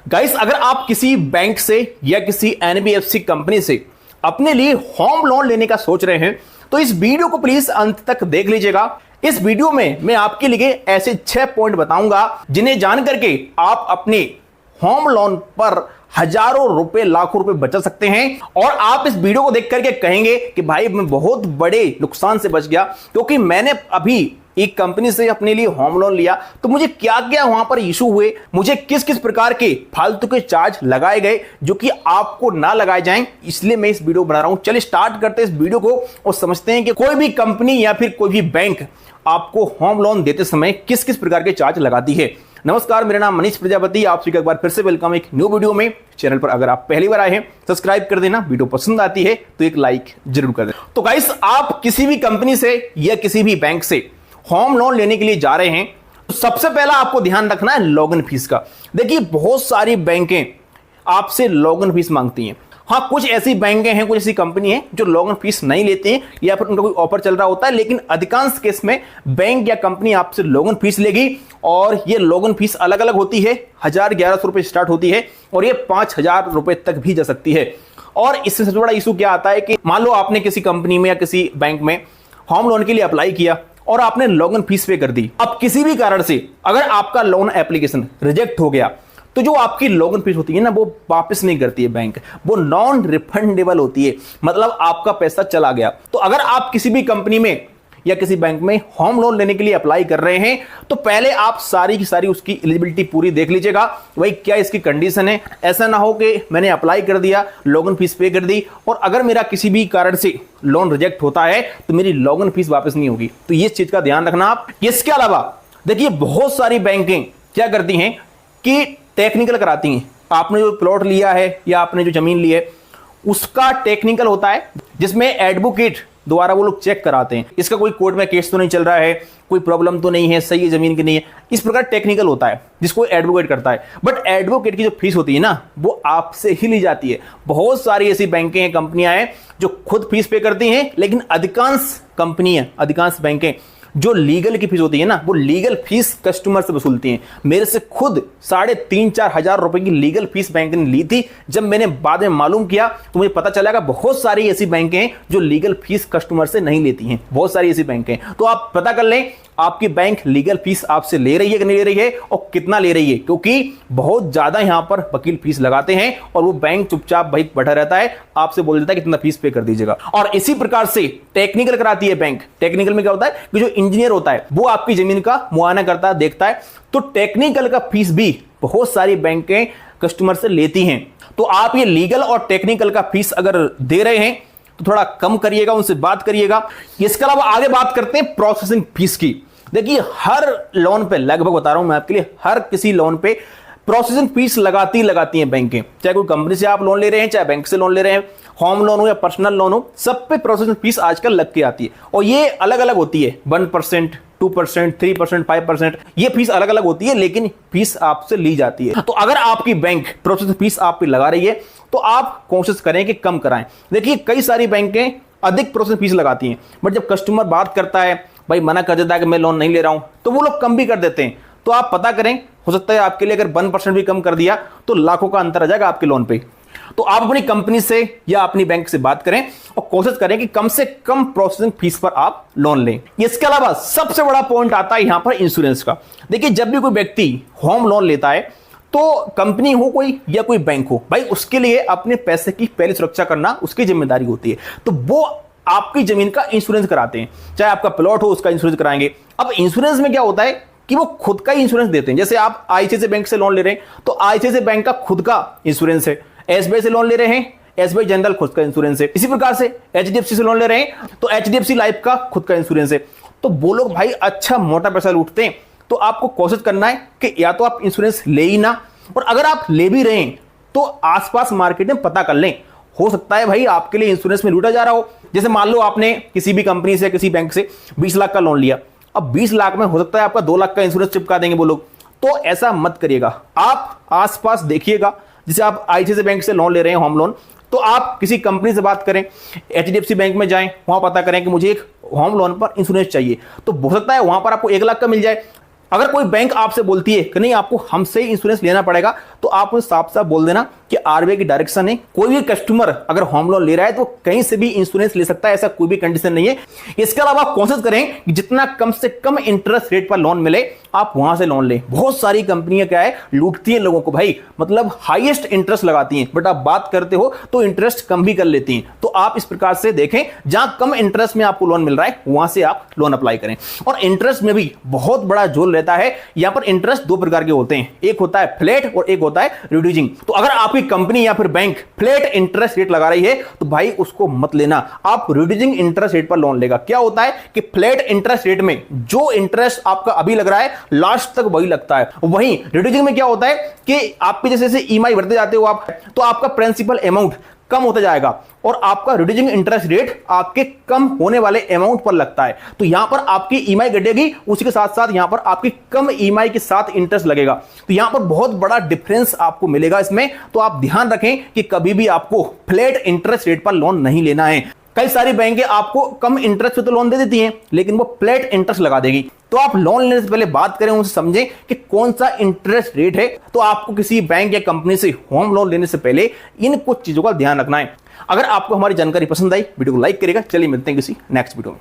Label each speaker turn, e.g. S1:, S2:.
S1: Guys, अगर आप किसी बैंक से या किसी एनबीएफसी कंपनी से अपने लिए होम लोन लेने का सोच रहे हैं तो इस वीडियो को प्लीज अंत तक देख लीजिएगा। इस वीडियो में मैं आपके लिए ऐसे 6 पॉइंट बताऊंगा जिन्हें जान करके आप अपने होम लोन पर हजारों रुपए लाखों रुपए बचा सकते हैं। और आप इस वीडियो को देख करके कहेंगे कि भाई मैं बहुत बड़े नुकसान से बच गया, क्योंकि मैंने अभी एक कंपनी से अपने लिए होम लोन लिया तो मुझे क्या क्या वहां पर इशू हुए, मुझे किस किस प्रकार के फालतू के चार्ज लगाए गए जो कि आपको ना लगाए जाएं। इसलिए मैं इस वीडियो बना रहा हूं। चलिए स्टार्ट करते हैं इस वीडियो को और समझते हैं कि कोई भी कंपनी या फिर कोई भी बैंक आपको होम लोन देते समय किस किस प्रकार के चार्ज लगाती है। नमस्कार, मेरा नाम मनीष प्रजापति, आप सभी का एक बार फिर से वेलकम एक न्यू वीडियो में। चैनल पर अगर आप पहली बार आए हैं सब्सक्राइब कर देना, वीडियो पसंद आती है तो एक लाइक जरूर कर देना। तो गाइस, आप किसी भी कंपनी से या किसी भी बैंक से होम लोन लेने के लिए जा रहे हैं तो सबसे पहला आपको ध्यान रखना है लॉगिन फीस का। देखिए, बहुत सारी बैंकें आपसे लॉगिन फीस मांगती हैं। हाँ, कुछ ऐसी बैंकें हैं, कुछ ऐसी कंपनी है जो लॉगिन फीस नहीं लेती हैं या फिर उनका कोई ऑफर चल रहा होता है, लेकिन अधिकांश केस में बैंक या कंपनी आपसे लॉगिन फीस लेगी और ये लॉगिन फीस अलग अलग होती है। 1000-1100 रुपए स्टार्ट होती है और ये 5000 रुपए तक भी जा सकती है। और इससे सबसे बड़ा इशू क्या आता है कि मान लो आपने किसी कंपनी में या किसी बैंक में होम लोन के लिए अप्लाई किया और आपने लॉगिन फीस पे कर दी। अब किसी भी कारण से अगर आपका लोन एप्लीकेशन रिजेक्ट हो गया तो जो आपकी लॉगिन फीस होती है ना, वो वापस नहीं करती है बैंक, वो नॉन रिफंडेबल होती है, मतलब आपका पैसा चला गया। तो अगर आप किसी भी कंपनी में या किसी बैंक में होम लोन लेने के लिए अप्लाई कर रहे हैं तो पहले आप सारी की सारी उसकी एलिजिबिलिटी पूरी देख लीजिएगा। भाई, क्या इसकी कंडीशन है। ऐसा ना हो कि मैंने अप्लाई कर दिया, लॉगिन फीस पे कर दी और अगर मेरा किसी भी कारण से लोन रिजेक्ट होता है तो मेरी लॉगिन फीस वापस नहीं होगी। तो ये चीज का ध्यान रखना आप। इसके अलावा देखिए, बहुत सारी बैंकें क्या करती हैं कि टेक्निकल कराती हैं। आपने जो प्लॉट लिया है या आपने जो जमीन ली है उसका टेक्निकल होता है, जिसमें एडवोकेट द्वारा वो लोग चेक कराते हैं इसका कोई कोर्ट में केस तो नहीं चल रहा है, कोई प्रॉब्लम तो नहीं है, सही है जमीन की नहीं है। इस प्रकार टेक्निकल होता है जिसको एडवोकेट करता है। बट एडवोकेट की जो फीस होती है ना, वो आपसे ही ली जाती है। बहुत सारी ऐसी बैंकें हैं, कंपनियां हैं जो खुद फीस पे करती हैं, लेकिन अधिकांश कंपनियां, अधिकांश बैंकें जो लीगल की फीस होती है ना, वो लीगल फीस कस्टमर से वसूलती हैं। मेरे से खुद 3,500-4 हजार रुपए की लीगल फीस बैंक ने ली थी। जब मैंने बाद में मालूम किया तो मुझे पता चला कि बहुत सारी ऐसी बैंकें हैं जो लीगल फीस कस्टमर से नहीं लेती हैं। बहुत सारी ऐसी बैंकें, तो आप पता कर लें आपकी बैंक लीगल फीस आपसे ले रही है कि नहीं ले रही है और कितना ले रही है, क्योंकि बहुत ज्यादा यहां पर वकील फीस लगाते हैं और वो बैंक चुपचाप भाई बैठा रहता है, आपसे बोल देता है कितना फीस पे कर दीजिएगा। और इसी प्रकार से टेक्निकल कराती है बैंक। टेक्निकल में क्या होता है कि जो इंजीनियर होता है वो आपकी जमीन का मुआयना करता है, देखता है। तो टेक्निकल का फीस भी बहुत सारी बैंकें कस्टमर से लेती हैं। तो आप ये लीगल और टेक्निकल का फीस अगर दे रहे हैं तो थोड़ा कम करिएगा, उनसे बात करिएगा। इसके अलावा आगे बात करते हैं प्रोसेसिंग फीस की। देखिए, हर लोन पे, लगभग बता रहा हूं मैं आपके लिए, हर किसी लोन पे प्रोसेसिंग फीस लगाती हैं बैंकें। चाहे कोई कंपनी से आप लोन ले रहे हैं, चाहे बैंक से लोन ले रहे हैं, होम लोन हो या पर्सनल लोन हो, सब पे प्रोसेसिंग फीस आजकल लग के आती है। और ये अलग अलग होती है, 1%, 2%, 3%, 5%, ये फीस अलग अलग होती है, लेकिन फीस आपसे ली जाती है। तो अगर आपकी बैंक प्रोसेसिंग फीस आप पे लगा रही है तो आप कोशिश करें कि कम कराएं। देखिए, कई सारी बैंकें अधिक प्रोसेसिंग फीस लगाती हैं, बट जब कस्टमर बात करता है, भाई मना कर देता है कि मैं लोन नहीं ले रहा हूं, तो वो लोग कम भी कर देते हैं। तो आप पता करें, हो सकता है आपके लिए अगर 1% भी कम कर दिया तो लाखों का अंतर आ जाएगा आपके लोन पे। तो आप अपनी कंपनी से या अपनी बैंक से बात करें और कोशिश करें कि कम से कम प्रोसेसिंग फीस पर आप लोन लें। इसके अलावा सबसे बड़ा पॉइंट आता है यहां पर इंश्योरेंस का। देखिए, जब भी कोई व्यक्ति होम लोन लेता है तो कंपनी हो कोई या कोई बैंक हो, भाई उसके लिए अपने पैसे की पहले सुरक्षा करना उसकी जिम्मेदारी होती है। तो वो आपकी जमीन का इंश्योरेंस कराते हैं, चाहे आपका प्लॉट हो उसका इंश्योरेंस कराएंगे। अब इंश्योरेंस में क्या होता है कि वो खुद का ही इंश्योरेंस देते हैं। जैसे आप आईसीआईसीआई बैंक से लोन ले रहे हैं तो आईसीआईसीआई बैंक का खुद का इंश्योरेंस है। एसबीआई से लोन ले रहे हैं, एसबीआई जनरल खुद का इंश्योरेंस है। इसी प्रकार से एचडीएफसी से लोन ले रहे हैं तो एचडीएफसी लाइफ का खुद का इंश्योरेंस है। तो वो लोग भाई अच्छा मोटा पैसा लूटते हैं। तो आपको कोशिश करना है कि या तो आप इंश्योरेंस ले ही ना, और अगर आप ले भी रहे हैं तो आसपास मार्केट में पता कर लें, हो सकता है भाई आपके लिए इंश्योरेंस में लूटा जा रहा हो। जैसे मान लो आपने किसी भी कंपनी से, किसी बैंक से 20 लाख का लोन लिया, अब 20 लाख में हो सकता है आपका 2 लाख का इंश्योरेंस चिपका देंगे वो लोग। तो ऐसा मत करिएगा, आप आसपास देखिएगा। जैसे आप आईसीआईसीआई बैंक से लोन ले रहे हैं होम लोन, तो आप किसी कंपनी से बात करें, एचडीएफसी बैंक में जाएं, वहां पता करें कि मुझे एक होम लोन पर इंश्योरेंस चाहिए। तो हो सकता है वहां पर आपको 1 लाख का मिल जाए, अगर कोई बैंक आपसे बोलती है कि नहीं आपको हमसे इंश्योरेंस लेना पड़ेगा, तो आप उन्हें साफ साफ बोल देना कि आरबीआई की डायरेक्शन है, कोई भी कस्टमर अगर होम लोन ले रहा है तो कहीं से भी इंश्योरेंस ले सकता है, ऐसा कोई भी कंडीशन नहीं है। इसके अलावा आप कोशिश करें कि जितना कम से कम इंटरेस्ट रेट पर लोन मिले आप वहां से लोन लें। बहुत सारी कंपनियां क्या है लूटती हैं लोगों को भाई, मतलब हाईएस्ट इंटरेस्ट लगाती हैं, बट आप बात करते हो तो इंटरेस्ट कम भी कर लेती हैं। तो आप इस प्रकार से देखें, जहां कम इंटरेस्ट में आपको लोन मिल रहा है वहां से आप लोन अप्लाई करें। और इंटरेस्ट में भी बहुत बड़ा जोर रहता है। यहां पर इंटरेस्ट दो प्रकार के होते हैं, एक होता है फ्लैट और एक होता है रिड्यूसिंग। तो अगर आपकी कंपनी या फिर बैंक फ्लैट इंटरेस्ट रेट लगा रही है तो भाई उसको मत लेना, आप रिड्यूसिंग इंटरेस्ट रेट पर लोन लेगा। क्या होता है कि फ्लैट इंटरेस्ट रेट में जो इंटरेस्ट आपका अभी लग रहा है लास्ट तक वही लगता है। वहीं रिड्यूसिंग में क्या होता है कि आपके जैसे ईएमआई भरते जाते हो आप, तो आपका प्रिंसिपल अमाउंट कम होता जाएगा और आपका रिड्यूसिंग इंटरेस्ट रेट आपके कम होने वाले अमाउंट पर लगता है। तो यहां पर आपकी ईएमआई घटेगी, उसी के साथ साथ यहां पर आपकी कम ईएमआई के साथ इंटरेस्ट लगेगा। तो यहां पर बहुत बड़ा डिफरेंस आपको मिलेगा इसमें। तो आप ध्यान रखें कि कभी भी आपको फ्लैट इंटरेस्ट रेट पर लोन नहीं लेना है। कई सारी बैंकें आपको कम इंटरेस्ट पे तो लोन दे देती हैं, लेकिन वो फ्लैट इंटरेस्ट लगा देगी। तो आप लोन लेने से पहले बात करें, उनसे समझें कि कौन सा इंटरेस्ट रेट है। तो आपको किसी बैंक या कंपनी से होम लोन लेने से पहले इन कुछ चीजों का ध्यान रखना है। अगर आपको हमारी जानकारी पसंद आई, वीडियो को लाइक करेगा। चलिए मिलते हैं किसी नेक्स्ट वीडियो में।